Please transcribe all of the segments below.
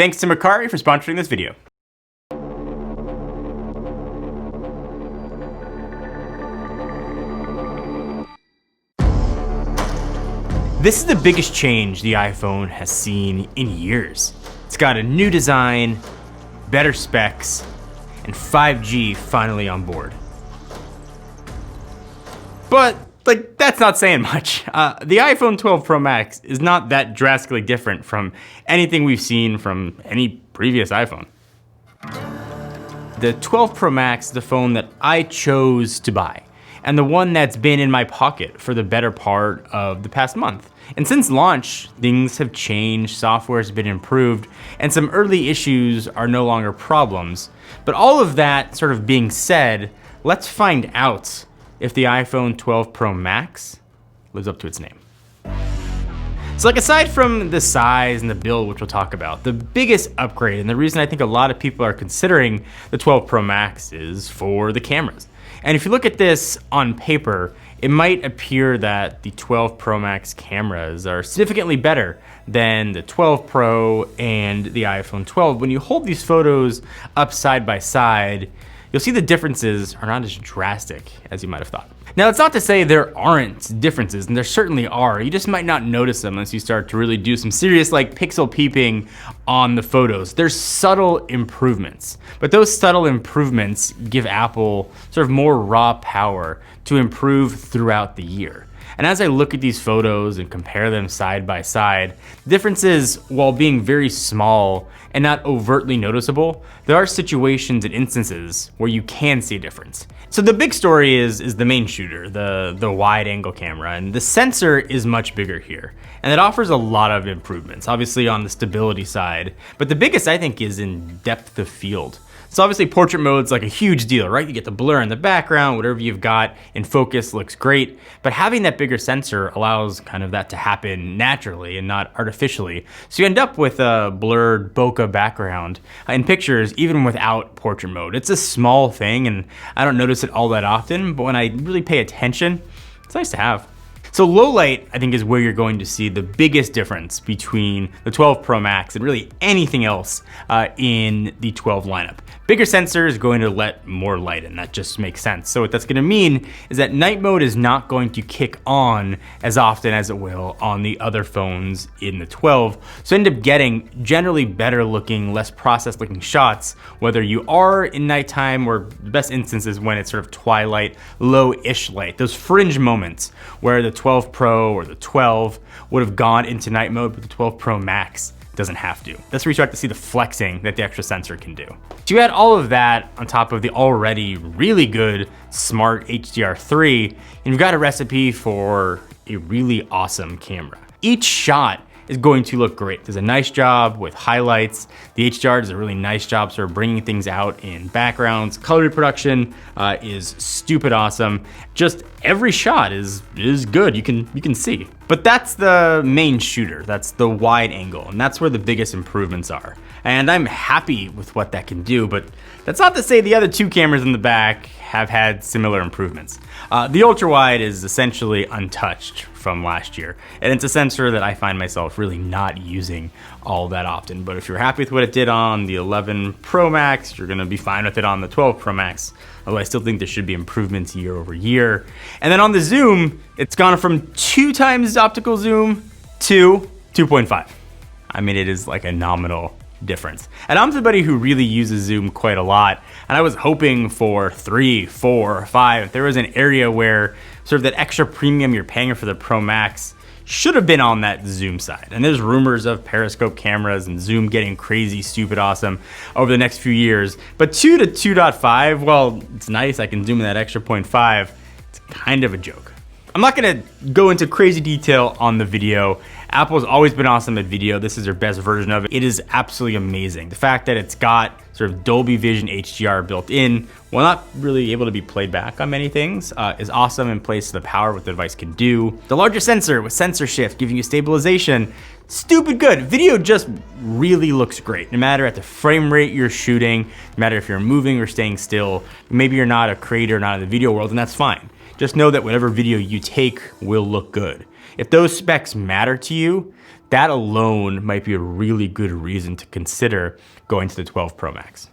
Thanks to Mercari for sponsoring this video. This is the biggest change the iPhone has seen in years. It's got a new design, better specs, and 5G finally on board. But that's not saying much. The iPhone 12 Pro Max is not that drastically different from anything we've seen from any previous iPhone. The 12 Pro Max is the phone that I chose to buy, and the one that's been in my pocket for the better part of the past month. And since launch, things have changed, software has been improved, and some early issues are no longer problems. But all of that sort of being said, let's find out if the iPhone 12 Pro Max lives up to its name. So aside from the size and the build, which we'll talk about, the biggest upgrade, and the reason I think a lot of people are considering the 12 Pro Max, is for the cameras. And if you look at this on paper, it might appear that the 12 Pro Max cameras are significantly better than the 12 Pro and the iPhone 12. When you hold these photos up side by side, you'll see the differences are not as drastic as you might have thought. Now, it's not to say there aren't differences, and there certainly are. You just might not notice them unless you start to really do some serious pixel peeping on the photos. There's subtle improvements, but those subtle improvements give Apple sort of more raw power to improve throughout the year. And as I look at these photos and compare them side by side, differences, while being very small and not overtly noticeable, there are situations and instances where you can see a difference. So the big story is the main shooter, the wide angle camera, and the sensor is much bigger here. And it offers a lot of improvements, obviously on the stability side, but the biggest I think is in depth of field. So obviously portrait mode's a huge deal, right? You get the blur in the background, whatever you've got in focus looks great, but having that bigger sensor allows kind of that to happen naturally and not artificially. So you end up with a blurred bokeh background in pictures even without portrait mode. It's a small thing and I don't notice it all that often, but when I really pay attention, it's nice to have. So low light, I think, is where you're going to see the biggest difference between the 12 Pro Max and really anything else in the 12 lineup. Bigger sensor is going to let more light in, that just makes sense. So what that's gonna mean is that night mode is not going to kick on as often as it will on the other phones in the 12. So end up getting generally better looking, less processed looking shots, whether you are in nighttime or the best instance is when it's sort of twilight, low-ish light. Those fringe moments where the 12 Pro or the 12 would have gone into night mode, but the 12 Pro Max doesn't have to. That's where you start to see the flexing that the extra sensor can do. So you add all of that on top of the already really good smart HDR3, and you've got a recipe for a really awesome camera. Each shot is going to look great. There's a nice job with highlights. The HDR does a really nice job sort of bringing things out in backgrounds. Color reproduction is stupid awesome. Just every shot is good, you can see. But that's the main shooter, that's the wide angle, and that's where the biggest improvements are. And I'm happy with what that can do, but that's not to say the other two cameras in the back have had similar improvements. The ultra wide is essentially untouched from last year, and it's a sensor that I find myself really not using all that often. But if you're happy with what it did on the 11 Pro Max, you're gonna be fine with it on the 12 Pro Max. Although I still think there should be improvements year over year. And then on the zoom, it's gone from 2 times optical zoom to 2.5. I mean, it is a nominal difference. And I'm somebody who really uses zoom quite a lot, and I was hoping for 3, 4, 5. If there was an area where sort of that extra premium you're paying for the Pro Max should have been on that zoom side. And there's rumors of periscope cameras and zoom getting crazy, stupid awesome over the next few years. But 2 to 2.5, well, it's nice, I can zoom in that extra 0.5. It's kind of a joke. I'm not gonna go into crazy detail on the video. Apple's always been awesome at video. This is their best version of it. It is absolutely amazing. The fact that it's got sort of Dolby Vision HDR built in, while not really able to be played back on many things, is awesome and plays to the power of what the device can do. The larger sensor with sensor shift, giving you stabilization, stupid good. Video just really looks great, no matter at the frame rate you're shooting, no matter if you're moving or staying still. Maybe you're not a creator, not in the video world, and that's fine. Just know that whatever video you take will look good. If those specs matter to you, that alone might be a really good reason to consider going to the 12 Pro Max.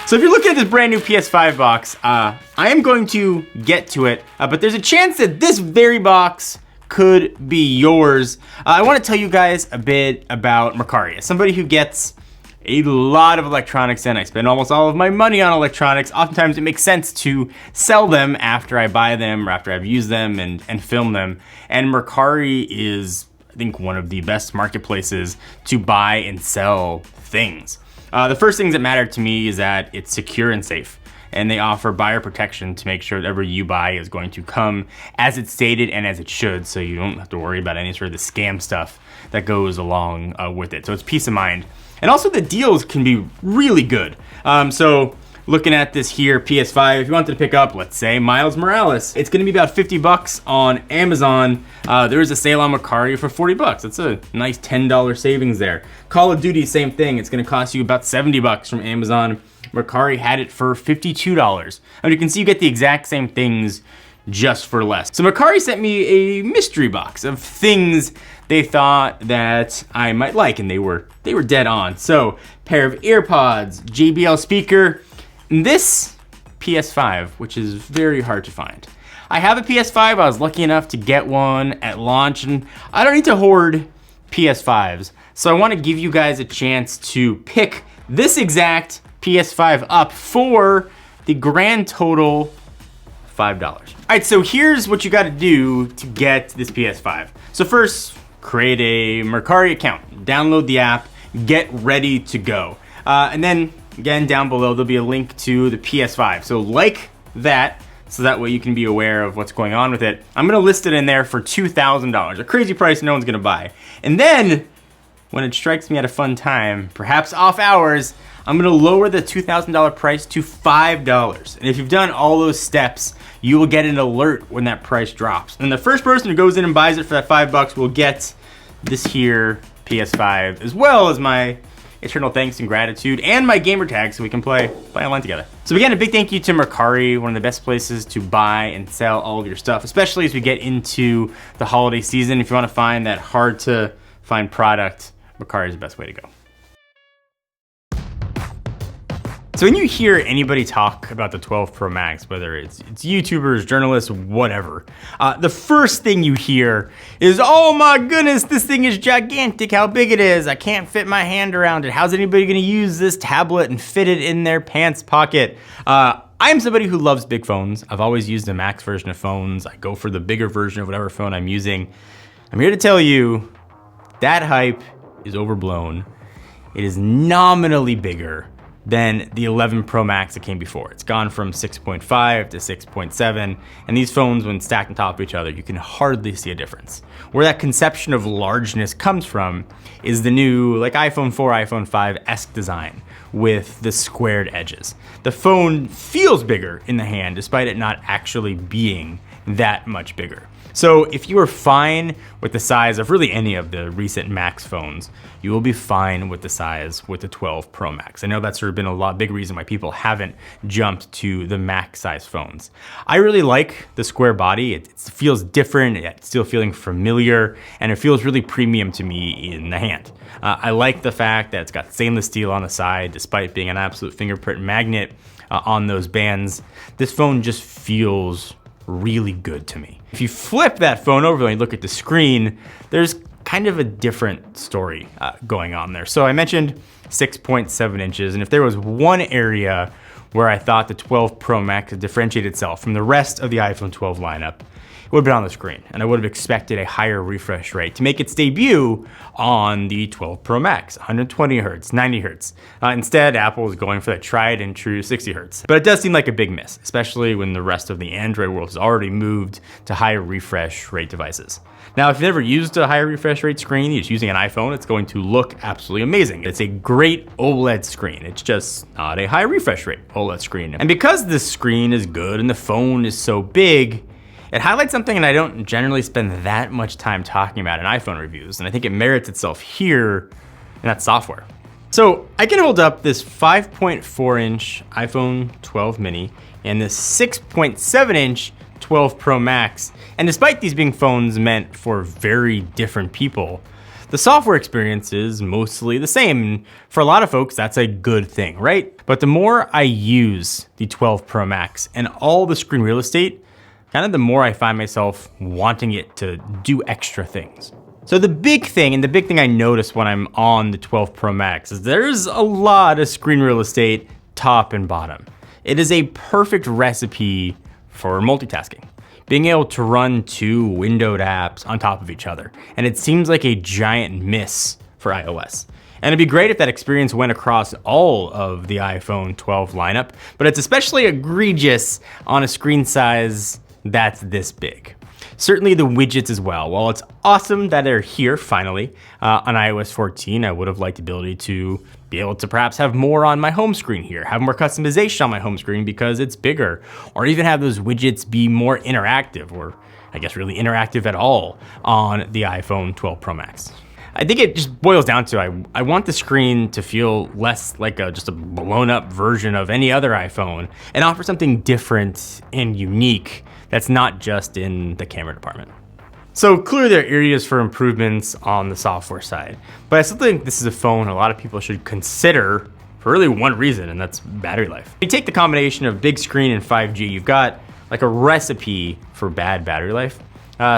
So if you're looking at this brand new PS5 box, I am going to get to it, but there's a chance that this very box could be yours. I want to tell you guys a bit about Mercari. As somebody who gets a lot of electronics in, I spend almost all of my money on electronics. Oftentimes it makes sense to sell them after I buy them or after I've used them and film them. And Mercari is, I think, one of the best marketplaces to buy and sell things. The first things that matter to me is that it's secure and safe, and they offer buyer protection to make sure whatever you buy is going to come as it's stated and as it should, so you don't have to worry about any sort of the scam stuff that goes along with it. So it's peace of mind. And also the deals can be really good. So looking at this here, PS5, if you wanted to pick up, let's say, Miles Morales, it's gonna be about 50 bucks on Amazon. There is a sale on Mercari for 40 bucks. That's a nice $10 savings there. Call of Duty, same thing. It's gonna cost you about 70 bucks from Amazon. Mercari had it for $52. And you can see you get the exact same things just for less. So Mercari sent me a mystery box of things they thought that I might like, and they were dead on. So pair of AirPods, JBL speaker, and this PS5, which is very hard to find. I have a PS5, I was lucky enough to get one at launch, and I don't need to hoard PS5s. So I wanna give you guys a chance to pick this exact PS5 up for the grand total $5. All right, so here's what you gotta do to get this PS5. So first, create a Mercari account, download the app, get ready to go. And then again, down below, there'll be a link to the PS5. So like that, so that way you can be aware of what's going on with it. I'm gonna list it in there for $2,000, a crazy price no one's gonna buy. And then, when it strikes me at a fun time, perhaps off hours, I'm gonna lower the $2,000 price to $5. And if you've done all those steps, you will get an alert when that price drops. And the first person who goes in and buys it for that $5 will get this here PS5, as well as my eternal thanks and gratitude and my gamer tag so we can play online together. So again, a big thank you to Mercari, one of the best places to buy and sell all of your stuff, especially as we get into the holiday season. If you wanna find that hard to find product, Mercari is the best way to go. So when you hear anybody talk about the 12 Pro Max, whether it's YouTubers, journalists, whatever, the first thing you hear is, oh my goodness, this thing is gigantic, how big it is, I can't fit my hand around it, how's anybody gonna use this tablet and fit it in their pants pocket? I'm somebody who loves big phones. I've always used the max version of phones. I go for the bigger version of whatever phone I'm using. I'm here to tell you that hype is overblown. It is nominally bigger than the 11 Pro Max that came before. It's gone from 6.5 to 6.7, and these phones, when stacked on top of each other, you can hardly see a difference. Where that conception of largeness comes from is the new, like, iPhone 4, iPhone 5-esque design with the squared edges. The phone feels bigger in the hand, despite it not actually being that much bigger. So if you are fine with the size of really any of the recent Max phones, you will be fine with the size with the 12 Pro Max. I know that's sort of been a big reason why people haven't jumped to the Max size phones. I really like the square body. It feels different, it's still feeling familiar, and it feels really premium to me in the hand. I like the fact that it's got stainless steel on the side, despite being an absolute fingerprint magnet on those bands. This phone just feels really good to me. If you flip that phone over and you look at the screen, there's kind of a different story going on there. So I mentioned 6.7 inches, and if there was one area where I thought the 12 Pro Max could differentiate itself from the rest of the iPhone 12 lineup, it would have been on the screen, and I would have expected a higher refresh rate to make its debut on the 12 Pro Max, 120 Hertz, 90 Hertz. Instead, Apple is going for that tried and true 60 Hertz. But it does seem like a big miss, especially when the rest of the Android world has already moved to higher refresh rate devices. Now, if you've never used a higher refresh rate screen, you're just using an iPhone, it's going to look absolutely amazing. It's a great OLED screen. It's just not a high refresh rate OLED screen. And because this screen is good and the phone is so big, it highlights something that I don't generally spend that much time talking about in iPhone reviews, and I think it merits itself here, and that's software. So I can hold up this 5.4 inch iPhone 12 mini and this 6.7 inch 12 Pro Max, and despite these being phones meant for very different people, the software experience is mostly the same. For a lot of folks, that's a good thing, right? But the more I use the 12 Pro Max and all the screen real estate, kind of the more I find myself wanting it to do extra things. So the big thing I notice when I'm on the 12 Pro Max is there's a lot of screen real estate, top and bottom. It is a perfect recipe for multitasking. Being able to run two windowed apps on top of each other. And it seems like a giant miss for iOS. And it'd be great if that experience went across all of the iPhone 12 lineup, but it's especially egregious on a screen size that's this big. Certainly the widgets as well. While it's awesome that they're here finally on iOS 14, I would have liked the ability to be able to perhaps have more on my home screen here, have more customization on my home screen because it's bigger, or even have those widgets be more interactive, or I guess really interactive at all on the iPhone 12 Pro Max. I think it just boils down to I want the screen to feel less like just a blown up version of any other iPhone and offer something different and unique that's not just in the camera department. So clearly there are areas for improvements on the software side, but I still think this is a phone a lot of people should consider for really one reason, and that's battery life. You take the combination of big screen and 5G, you've got like a recipe for bad battery life.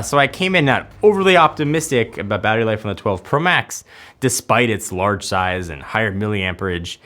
So I came in not overly optimistic about battery life on the 12 Pro Max, despite its large size and higher milliamperage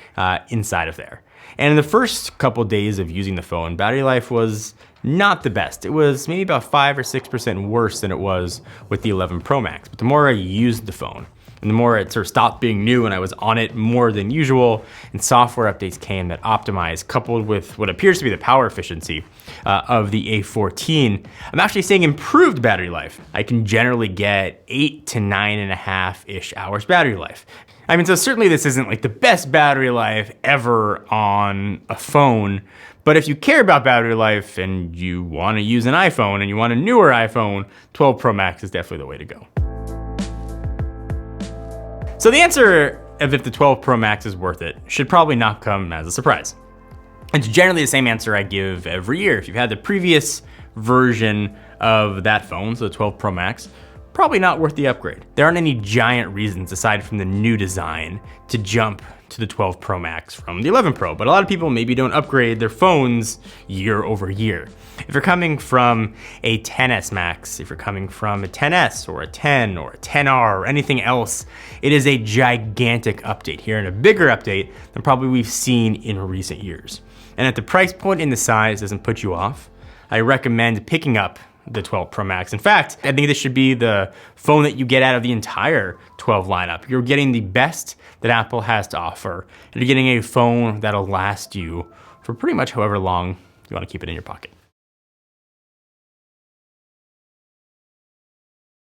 inside of there. And in the first couple days of using the phone, battery life was not the best. It was maybe about 5 or 6% worse than it was with the 11 Pro Max. But the more I used the phone, and the more it sort of stopped being new and I was on it more than usual, and software updates came that optimized, coupled with what appears to be the power efficiency of the A14, I'm actually seeing improved battery life. I can generally get 8 to 9.5-ish hours battery life. I mean, so certainly this isn't like the best battery life ever on a phone, but if you care about battery life and you want to use an iPhone and you want a newer iPhone, 12 Pro Max is definitely the way to go. So the answer of if the 12 Pro Max is worth it should probably not come as a surprise. It's generally the same answer I give every year. If you've had the previous version of that phone, so the 12 Pro Max, probably not worth the upgrade. There aren't any giant reasons aside from the new design to jump to the 12 Pro Max from the 11 Pro, but a lot of people maybe don't upgrade their phones year over year. If you're coming from a 10s Max, if you're coming from a 10s or a 10 or a 10R or anything else, it is a gigantic update here and a bigger update than probably we've seen in recent years. And at the price point and the size doesn't put you off, I recommend picking up the 12 Pro Max. In fact, I think this should be the phone that you get out of the entire 12 lineup. You're getting the best that Apple has to offer, and you're getting a phone that'll last you for pretty much however long you want to keep it in your pocket.